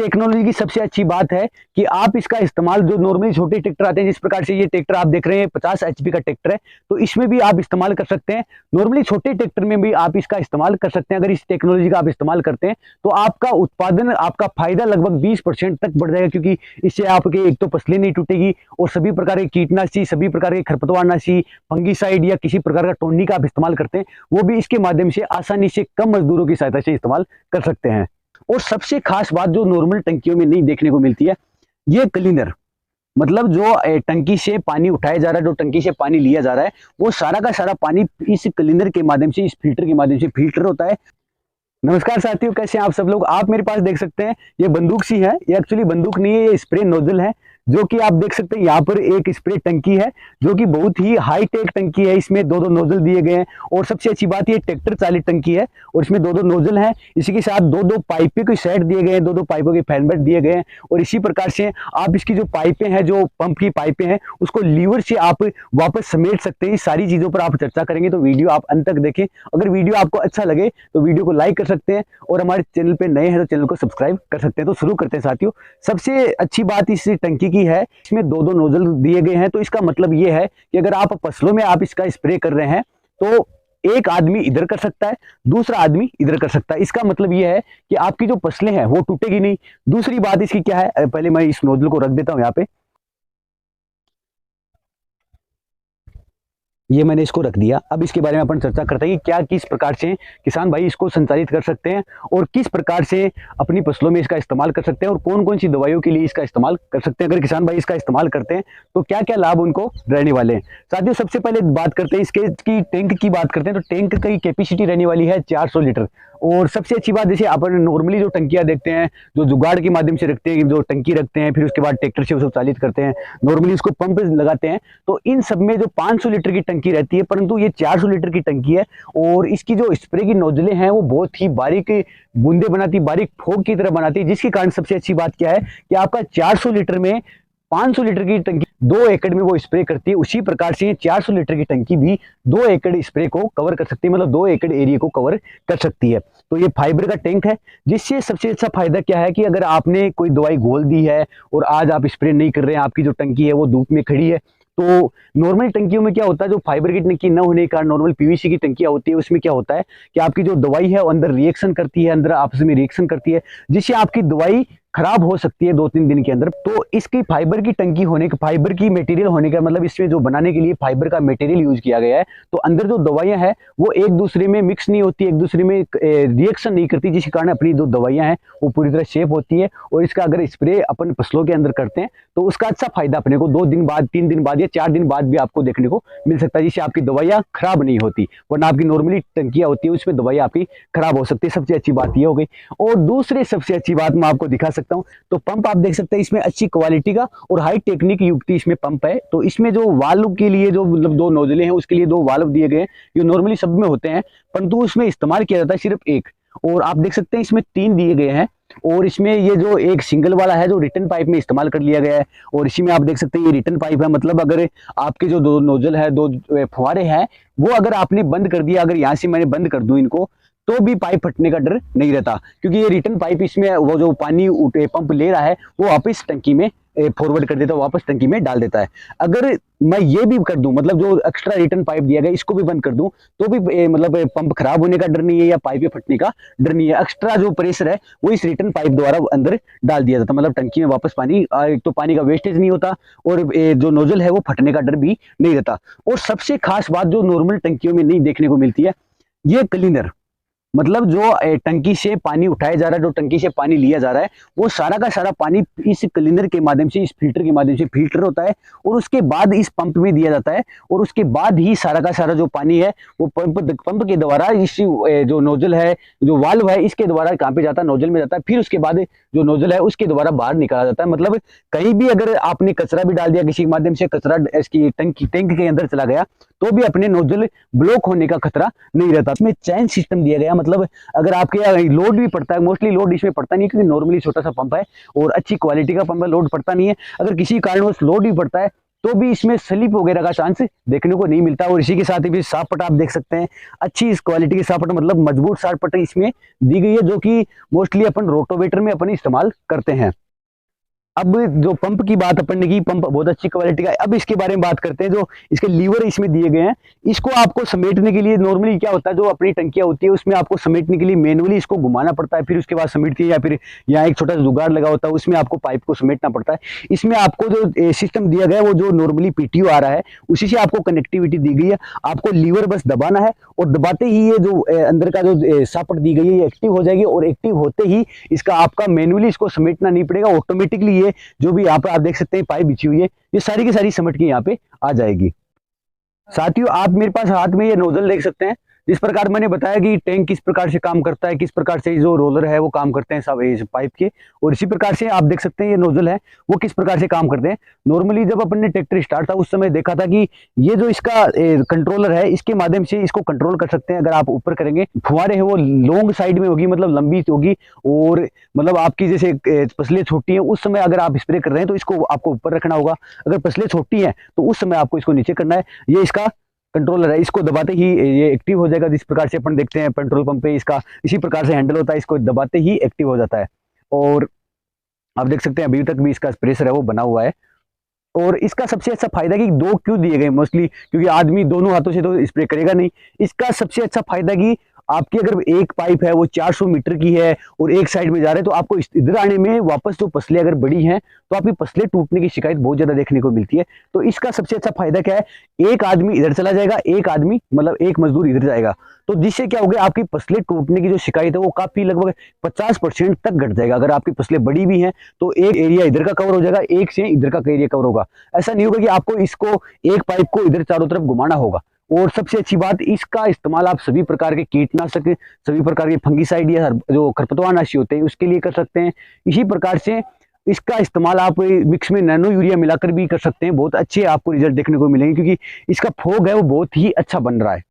Technology की सबसे अच्छी बात है कि आप इसका इस्तेमाल, जो नॉर्मली छोटे ट्रैक्टर आते हैं, जिस प्रकार से ये ट्रैक्टर आप देख रहे हैं 50 एचपी का ट्रैक्टर है, तो इसमें भी आप इस्तेमाल कर सकते हैं। नॉर्मली छोटे ट्रैक्टर में भी आप इसका इस्तेमाल कर सकते हैं। अगर इस टेक्नोलॉजी का आप इस्तेमाल करते हैं तो आपका उत्पादन, आपका फायदा लगभग 20% तक बढ़ जाएगा, क्योंकि इससे आपके एक तो फसलें नहीं टूटेगी और सभी प्रकार के कीटनाशी, सभी प्रकार के खरपतवारनाशी, फंगीसाइड या किसी प्रकार का टोनिक का आप इस्तेमाल करते हैं, वो भी इसके माध्यम से आसानी से कम मजदूरों की सहायता से इस्तेमाल कर सकते हैं। और सबसे खास बात जो नॉर्मल टंकियों में नहीं देखने को मिलती है, ये क्लीनर, मतलब जो टंकी से पानी उठाया जा रहा है, जो टंकी से पानी लिया जा रहा है, वो सारा का सारा पानी इस क्लीनर के माध्यम से, इस फिल्टर के माध्यम से फिल्टर होता है। नमस्कार साथियों, कैसे हैं आप सब लोग। आप मेरे पास देख सकते हैं ये बंदूक सी है, ये एक्चुअली बंदूक नहीं है, ये स्प्रे नोजल है, जो कि आप देख सकते हैं यहाँ पर एक स्प्रे टंकी है, जो कि बहुत ही हाई टेक टंकी है। इसमें दो नोजल दिए गए हैं और सबसे अच्छी बात ये ट्रैक्टर चालित टंकी है और इसमें दो नोजल हैं। इसी के साथ दो पाइपें के सेट दिए गए हैं, दो पाइपों के फैनबेट दिए गए हैं। और इसी प्रकार से आप इसकी जो पाइपें हैं, जो पंप की पाइपें हैं, उसको लीवर से आप वापस समेट सकते हैं। इस सारी चीजों पर आप चर्चा करेंगे, तो वीडियो आप अंत तक देखें। अगर वीडियो आपको अच्छा लगे तो वीडियो को लाइक कर सकते हैं और हमारे चैनल पे नए हैं तो चैनल को सब्सक्राइब कर सकते हैं। तो शुरू करते हैं साथियों। सबसे अच्छी बात इस टंकी की है, इसमें दो नोजल दिए गए हैं। तो इसका मतलब ये है कि अगर आप फसलों में आप इसका स्प्रे कर रहे हैं तो एक आदमी इधर कर सकता है, दूसरा आदमी इधर कर सकता है। इसका मतलब ये है कि आपकी जो फसलें हैं वो टूटेगी नहीं। दूसरी बात इसकी क्या है, पहले मैं इस नोजल को रख देता हूं यहाँ पे। ये मैंने इसको रख दिया। अब इसके बारे में अपन चर्चा करते हैं कि क्या, किस प्रकार से किसान भाई इसको संचालित कर सकते हैं और किस प्रकार से अपनी फसलों में इसका इस्तेमाल कर सकते हैं और कौन कौन सी दवाइयों के लिए इसका इस्तेमाल कर सकते हैं। अगर किसान भाई इसका इस्तेमाल करते हैं तो क्या क्या लाभ उनको रहने वाले हैं। साथियों, सबसे पहले बात करते हैं इसके की टैंक की बात करते हैं। तो टैंक की कैपेसिटी रहने वाली है 400 लीटर। और सबसे अच्छी बात, जैसे अपन नॉर्मली जो टंकियां देखते हैं, जो जुगाड़ के माध्यम से रखते हैं, जो टंकी रखते हैं, फिर उसके बाद ट्रैक्टर से उसको चालित करते हैं, नॉर्मली उसको पंप लगाते हैं, तो इन सब में जो 500 लीटर की टंकी रहती है, परंतु ये 400 लीटर की टंकी है। और इसकी जो स्प्रे की नोजलें हैं वो बहुत ही बारीक बूंदे बनाती, बारीक फोग की तरह बनाती है, जिसके कारण सबसे अच्छी बात क्या है कि आपका 400 लीटर में 500 लीटर की टंकी 2 एकड़ में वो स्प्रे करती है। उसी प्रकार से 400 लीटर की टंकी भी 2 एकड़ स्प्रे को कवर कर सकती है, मतलब 2 एकड़ एरिया को कवर कर सकती है। तो ये फाइबर का टैंक है, जिससे सबसे अच्छा फायदा क्या है कि अगर आपने कोई दवाई घोल दी है और आज आप स्प्रे नहीं कर रहे हैं, आपकी जो टंकी है वो धूप में खड़ी है, तो नॉर्मल टंकियों में क्या होता है, जो फाइबर की टंकी न होने के कारण नॉर्मल पीवीसी की टंकियां होती है, उसमें क्या होता है कि आपकी जो दवाई है वो अंदर रिएक्शन करती है, अंदर आपस में रिएक्शन करती है, जिससे आपकी दवाई खराब हो सकती है 2-3 दिन के अंदर। तो इसकी फाइबर की टंकी होने का, फाइबर की मटेरियल होने का मतलब इसमें जो बनाने के लिए फाइबर का मटेरियल यूज किया गया है, तो अंदर जो दवाइयां हैं वो एक दूसरे में मिक्स नहीं होती, एक दूसरे में रिएक्शन नहीं करती, जिस कारण अपनी जो दवाइयां हैं वो पूरी तरह सेफ होती है। और इसका अगर स्प्रे अपन फसलों के अंदर करते हैं तो उसका अच्छा फायदा अपने को 2 दिन बाद, 3 दिन बाद या 4 दिन बाद भी आपको देखने को मिल सकता है, जिससे आपकी दवाइयां खराब नहीं होती। वरना आपकी नॉर्मली टंकियां होती है उसमें दवाइयां आपकी खराब हो सकती है। सबसे अच्छी बात ये हो गई। और दूसरी सबसे अच्छी बात मैं आपको दिखा सकता हूं, तो पंप आप देख सकते हैं, इसमें अच्छी क्वालिटी का और हाई टेक्निक युक्त इसमें पंप है। तो इसमें जो वाल्व के लिए जो मतलब 2 नोजलें हैं, उसके लिए 2 वाल्व दिए गए हैं, जो नॉर्मली सब में होते हैं, परंतु उसमें इस्तेमाल किया जाता है सिर्फ एक। और आप देख सकते हैं इसमें 3 दिए गए हैं। और इसमें ये जो एक सिंगल वाला है जो रिटर्न पाइप में इस्तेमाल कर लिया गया है, और इसी में आप देख सकते हैं ये रिटर्न पाइप है, मतलब अगर आपके जो 2 नोजल है, 2 फुहारे हैं, वो अगर आपने बंद कर दिया, अगर यहाँ से मैंने बंद कर दूं इनको, तो भी पाइप फटने का डर नहीं रहता, क्योंकि ये रिटर्न पाइप इसमें वो जो पानी पंप ले रहा है वो वापस टंकी में फॉरवर्ड कर देता है, वापस टंकी में डाल देता है। अगर मैं ये भी कर दूं, मतलब जो एक्स्ट्रा रिटर्न पाइप दिया गया इसको भी बंद कर दूं, तो भी मतलब पंप खराब होने का डर नहीं है या पाइप फटने का डर नहीं है। एक्स्ट्रा जो प्रेशर है वो इस रिटर्न पाइप द्वारा अंदर डाल दिया जाता है, मतलब टंकी में वापस पानी, एक तो पानी का वेस्टेज नहीं होता और जो नोजल है वो फटने का डर भी नहीं रहता। और सबसे खास बात जो नॉर्मल टंकियों में नहीं देखने को मिलती है, ये क्लीनर, मतलब जो टंकी से पानी उठाया जा रहा है, जो टंकी से पानी लिया जा रहा है, वो सारा का सारा पानी इस क्लीनर के माध्यम से, इस फिल्टर के माध्यम से फिल्टर होता है और उसके बाद इस पंप में दिया जाता है। और उसके बाद ही सारा का सारा जो पानी है वो पंप के द्वारा इस जो नोजल है, जो वाल्व है, इसके द्वारा कहाँ पे जाता है, नोजल में जाता है। फिर उसके बाद जो नोजल है उसके द्वारा बाहर निकाला जाता है। मतलब कहीं भी अगर आपने कचरा भी डाल दिया किसी के माध्यम से, कचरा इसकी टंक के अंदर चला गया, तो भी अपने नोजल ब्लॉक होने का खतरा नहीं रहता। इसमें चैन सिस्टम दिया गया, मतलब अगर आपके यहाँ लोड भी पड़ता है, मोस्टली लोड इसमें पड़ता नहीं, क्योंकि नॉर्मली छोटा सा पंप है और अच्छी क्वालिटी का पंप है, लोड पड़ता नहीं है। अगर किसी कारणवश लोड भी पड़ता है तो भी इसमें स्लिप वगैरह का चांस देखने को नहीं मिलता। और इसी के साथ ही सापट आप देख सकते हैं, अच्छी इस क्वालिटी की सापट, मतलब मजबूत सापट इसमें दी गई है, जो कि मोस्टली अपन रोटोवेटर में अपन इस्तेमाल करते हैं। अब जो पंप की बात अपन ने की, पंप बहुत अच्छी क्वालिटी का है। अब इसके बारे में बात करते हैं, जो इसके लीवर इसमें दिए गए हैं, इसको आपको समेटने के लिए नॉर्मली क्या होता है, जो अपनी टंकियां होती है उसमें आपको समेटने के लिए मैनुअली इसको घुमाना पड़ता है, फिर उसके बाद समेटती है, या फिर यहाँ एक छोटा सा जुगाड़ लगा होता है उसमें आपको पाइप को समेटना पड़ता है। इसमें आपको जो सिस्टम दिया गया है वो जो नॉर्मली पीटीओ आ रहा है उसी से आपको कनेक्टिविटी दी गई है। आपको लीवर बस दबाना है और दबाते ही ये जो अंदर का जो सापट दी गई है ये एक्टिव हो जाएगी, और एक्टिव होते ही इसका आपका मैनुअली इसको समेटना नहीं पड़ेगा, ऑटोमेटिकली ये जो भी यहाँ पे आप देख सकते हैं पाइप बिछी हुई है ये सारी की सारी समट के यहाँ पे आ जाएगी। साथियों, आप मेरे पास हाथ में ये नोजल देख सकते हैं। जिस प्रकार मैंने बताया कि टैंक किस प्रकार से काम करता है, किस प्रकार से जो रोलर है वो काम करते हैं सब इस पाइप के, और इसी प्रकार से आप देख सकते हैं ये नोजल है वो किस प्रकार से काम करते हैं। नॉर्मली जब अपन ने ट्रैक्टर स्टार्ट था उस समय देखा था कि ये जो इसका कंट्रोलर है इसके माध्यम से इसको कंट्रोल कर सकते हैं। अगर आप ऊपर करेंगे, फुहारे है वो लॉन्ग साइड में होगी, मतलब लंबी होगी, और मतलब आपकी जैसे फसलें छोटी हैं उस समय अगर आप स्प्रे कर रहे हैं तो इसको आपको ऊपर रखना होगा, अगर फसलें छोटी हैं तो उस समय आपको इसको नीचे करना है। ये इसका कंट्रोलर है, इसको दबाते ही ये एक्टिव हो जाएगा। जिस प्रकार से अपन देखते हैं पेट्रोल पंप पे इसका इसी प्रकार से हैंडल होता है, इसको दबाते ही एक्टिव हो जाता है। और आप देख सकते हैं अभी तक भी इसका प्रेशर है वो बना हुआ है। और इसका सबसे अच्छा फायदा कि दो क्यों दिए गए मोस्टली, क्योंकि आदमी दोनों हाथों से तो स्प्रे करेगा नहीं। इसका सबसे अच्छा फायदा कि आपकी अगर एक पाइप है वो 400 मीटर की है और एक साइड में जा रहे हैं तो आपको इधर आने में वापस जो पसलें अगर बड़ी हैं तो आपकी पसलें टूटने की शिकायत बहुत ज्यादा देखने को मिलती है। तो इसका सबसे अच्छा फायदा क्या है, एक आदमी इधर चला जाएगा, एक आदमी मतलब एक मजदूर इधर जाएगा, तो जिससे क्या होगा आपकी पसलें टूटने की जो शिकायत है वो काफी लगभग 50% तक घट जाएगा। अगर आपकी पसलें बड़ी भी हैं तो एक एरिया इधर का कवर हो जाएगा, एक से इधर का एरिया कवर होगा। ऐसा नहीं होगा कि आपको इसको एक पाइप को इधर चारों तरफ घुमाना होगा। और सबसे अच्छी बात, इसका इस्तेमाल आप सभी प्रकार के कीटनाशक, सभी प्रकार के फंगिसाइड या जो खरपतवारनाशी होते हैं उसके लिए कर सकते हैं। इसी प्रकार से इसका इस्तेमाल आप मिक्स में नैनो यूरिया मिलाकर भी कर सकते हैं। बहुत अच्छे आपको रिजल्ट देखने को मिलेंगे, क्योंकि इसका फोग है वो बहुत ही अच्छा बन रहा है।